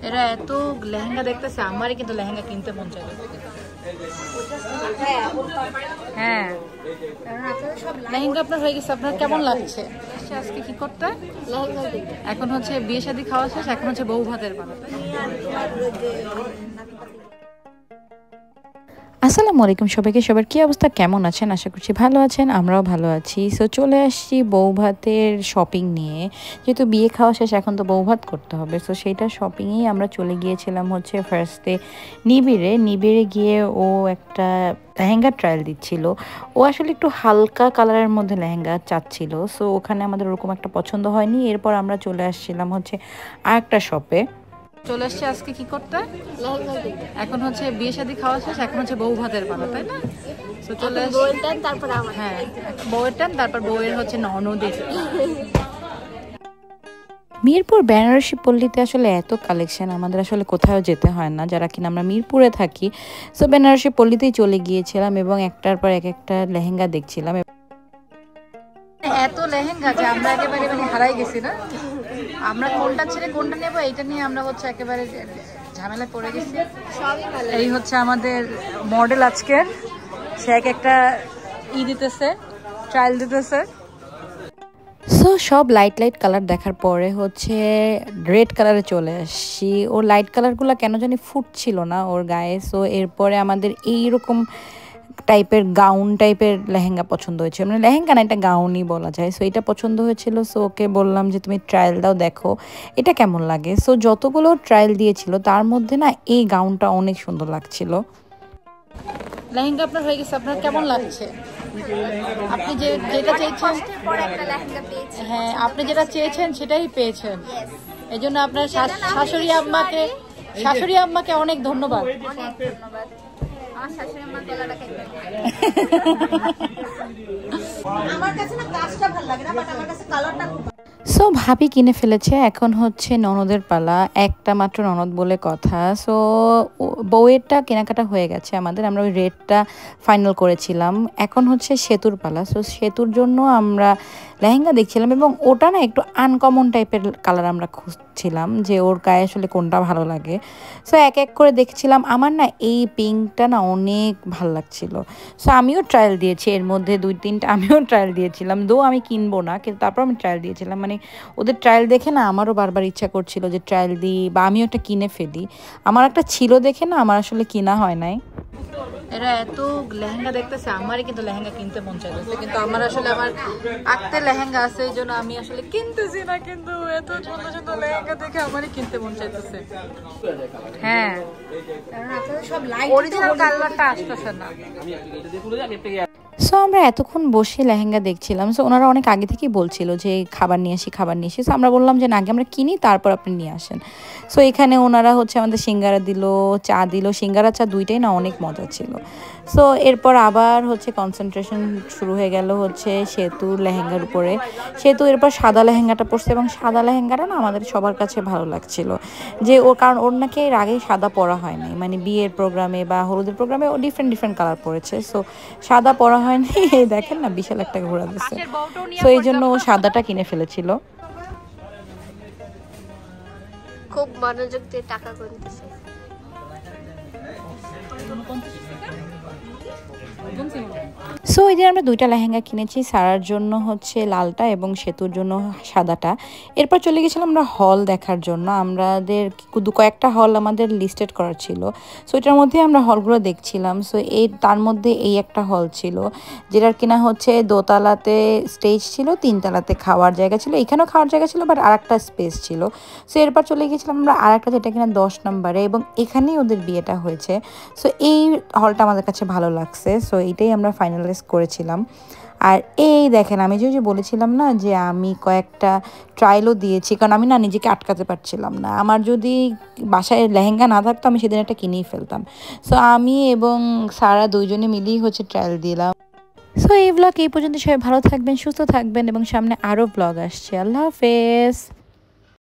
এরা এত লেহেঙ্গা দেখতেছে, আমারই কিন্তু লেহেঙ্গা কিনতে মন চাইছে। হ্যাঁ, লেহেঙ্গা আপনার হয়ে গেছে। আপনার কেমন লাগছে? আজকে কি করতে? এখন হচ্ছে বিয়ে শাদী খাওয়া শেষ, এখন হচ্ছে বউ ভাতের পালা। আসসালামু আলাইকুম সবাইকে। সবার কি অবস্থা, কেমন আছেন? আশা করছি ভালো আছেন, আমরাও ভালো আছি। সো চলে আসছি বউ ভাতের শপিং নিয়ে। যেহেতু বিয়ে খাওয়া শেষ, এখন তো বউ ভাত করতে হবে। সো সেইটা শপিংয়েই আমরা চলে গিয়েছিলাম হচ্ছে ফার্স্টে নিবিড়ে গিয়ে ও একটা লেহেঙ্গা ট্রায়াল দিচ্ছিল। ও আসলে একটু হালকা কালারের মধ্যে লেহেঙ্গা চাচ্ছিল। সো ওখানে আমাদের ওরকম একটা পছন্দ হয়নি। এরপর আমরা চলে আসছিলাম হচ্ছে আরেকটা শপে। চলে আসছে আজকে কি করতে? এখন হচ্ছে বিয়ে শাদী খাওয়া শেষ, এখন হচ্ছে বউ ভাতের পালা, তাই না? তো চলে আসছে বউয়ের টান, তারপর হ্যাঁ বউয়ের টান, তারপর বউয়ের হচ্ছে ননদের। মিরপুর বেনারসি পল্লীতে আসলে এত কালেকশন, আমাদের আসলে কোথাও যেতে হয় না যারা কিনা আমরা মিরপুরে থাকি। সো বেনারসি পল্লীতেই চলে গিয়েছিলাম এবং একটার পর একটা লেহেঙ্গা দেখছিলাম। এত লেহেঙ্গা যে আমরা একেবারে হারাই গেছি না, আমরা কোনটা ছেড়ে কোনটা নেবো এইটা নিয়ে আমরা হচ্ছে একেবারে ঝামেলায় পড়ে গেছি। এই হচ্ছে আমাদের মডেল আজকে, সে একটা দিতেছে, ট্রায়াল দিতেছে। সো সব লাইট কালার দেখার পরে হচ্ছে রেড কালারে চলে আসছি। ওর লাইট কালারগুলো কেন জানি ফুটছিল না ওর গায়ে। সো এরপরে আমাদের এইরকম টাইপের গাউন টাইপের লেহেঙ্গা পছন্দ হয়েছে, মানে লেহেঙ্গা না, এটা গাউনই বলা যায়। সো এটা পছন্দ হয়েছিল। সো ওকে বললাম যে তুমি ট্রায়াল দাও, দেখো এটা কেমন লাগে। সো যতগুলো ট্রায়াল দিয়েছিল তার মধ্যে না এই গাউনটা অনেক সুন্দর লাগছিল। লেহেঙ্গা আপনার হয়ে গেছে, আপনার কেমন লাগছে? আপনি যেটা চেয়েছেন, হ্যাঁ আপনি যেটা চেয়েছেন সেটাই পেয়েছেন। এই জন্য আপনার শাশুড়ি আম্মাকে অনেক ধন্যবাদ। সো ভাবি কিনে ফেলেছে, এখন হচ্ছে ননদের পালা। একটা মাত্র ননদ বলে কথা। সো বউয়েরটা কেনাকাটা হয়ে গেছে আমাদের, আমরা ওই রেটটা ফাইনাল করেছিলাম। এখন হচ্ছে সেতুর পালা। সো সেতুর জন্য আমরা লেহেঙ্গা দেখছিলাম এবং ওটা না একটু আনকমন টাইপের কালার আমরা খুঁজছিলাম যে ওর গায়ে আসলে কোনটা ভালো লাগে। সো এক এক করে দেখছিলাম। আমার না এই পিঙ্কটা না অনেক ভালো লাগছিল। সো আমিও ট্রায়াল দিয়েছি, এর মধ্যে 2-3টা আমিও ট্রায়াল দিয়েছিলাম। আমি কিনবো না, কিন্তু তারপর আমি ট্রায়াল দিয়েছিলাম। মানে ওদের ট্রায়াল দেখে না আমারও বারবার ইচ্ছা করছিল যে ট্রায়াল দিই বা আমিও একটা কিনে ফেলি। আমার একটা ছিল দেখে না আমার আসলে কিনা হয় নাই। এরা এত লেহেঙ্গা দেখতেছে, আমারই কিন্তু লেহেঙ্গা কিনতে মন চাইতেছে, কিন্তু আমার আসলে আঁকতে লেহেঙ্গা আছে, এই জন্য আমি আসলে কিনতেছি না। কিন্তু এত সুন্দর সুন্দর লেহেঙ্গা দেখে আমারই কিনতে মন চাইতেছে। হ্যাঁ, অরিজিনাল কালারটা আসতেছে না। সো আমরা এতক্ষণ বসে লেহেঙ্গা দেখছিলাম। সো ওনারা অনেক আগে থেকেই বলছিল যে খাবার নিয়ে আসি। সো আমরা বললাম যে না, আগে আমরা কিনি, তারপর আপনি নিয়ে আসেন। সো এখানে ওনারা হচ্ছে আমাদের সিঙ্গারা দিল, চা দিল। সিঙ্গারা চা দুইটাই না অনেক মজা ছিল। সো এরপর আবার হচ্ছে কনসেন্ট্রেশন শুরু হয়ে গেল হচ্ছে সেতুর লেহেঙ্গার উপরে। সেতু এরপর সাদা লেহেঙ্গাটা পরছে এবং সাদা লেহেঙ্গাটা না আমাদের সবার কাছে ভালো লাগছিল যে কারণ ওর নাকি এর আগে সাদা পরা হয় নাই, মানে বিয়ের প্রোগ্রামে বা হলুদের প্রোগ্রামে ও ডিফারেন্ট কালার পরেছে। সো সাদা পরা হয়নি। এই দেখেন না, বিশাল একটা ঘোরা দিচ্ছে। তো এই জন্য ও সাদাটা কিনে ফেলেছিল। খুব মনোযোগ দিয়ে টাকা গুনতেছে। সো এই যে আমরা 2টা লেহেঙ্গা কিনেছি, সারার জন্য হচ্ছে লালটা এবং সেতুর জন্য সাদাটা। এরপর চলে গেছিলাম আমরা হল দেখার জন্য। আমাদের কয়েকটা হল আমাদের লিস্টেড করা ছিল। সো এটার মধ্যে আমরা হলগুলো দেখছিলাম। সো তার মধ্যে এই একটা হল ছিল যেটার কিনা হচ্ছে 2তলাতে স্টেজ ছিল, 3তলাতে খাওয়ার জায়গা ছিল। এখানেও খাওয়ার জায়গা ছিল, বাট আর একটা স্পেস ছিল। সো এরপর চলে গেছিলাম আমরা আর একটা, যেটা কিনা 10 নম্বরে, এবং এখানেই ওদের বিয়েটা হয়েছে। সো এই হলটা আমাদের কাছে ভালো লাগছে। সো এইটাই আমরা ফাইনালাইজ করেছিলাম। আর এই দেখেন, আমি যে বলেছিলাম না যে আমি কয়েকটা ট্রায়ালও দিয়েছি, কারণ আমি না নিজেকে আটকাতে পারছিলাম না। আমার যদি বাসায় লেহেঙ্গা না থাকতো আমি সেদিন একটা কিনেই ফেলতাম। সো আমি এবং সারা দুইজনে মিলেই হচ্ছে ট্রায়াল দিলাম। সো এই ব্লগ এই পর্যন্ত। সবাই ভালো থাকবেন, সুস্থ থাকবেন এবং সামনে আরও ব্লগ আসছে। আল্লাহ হাফেজ।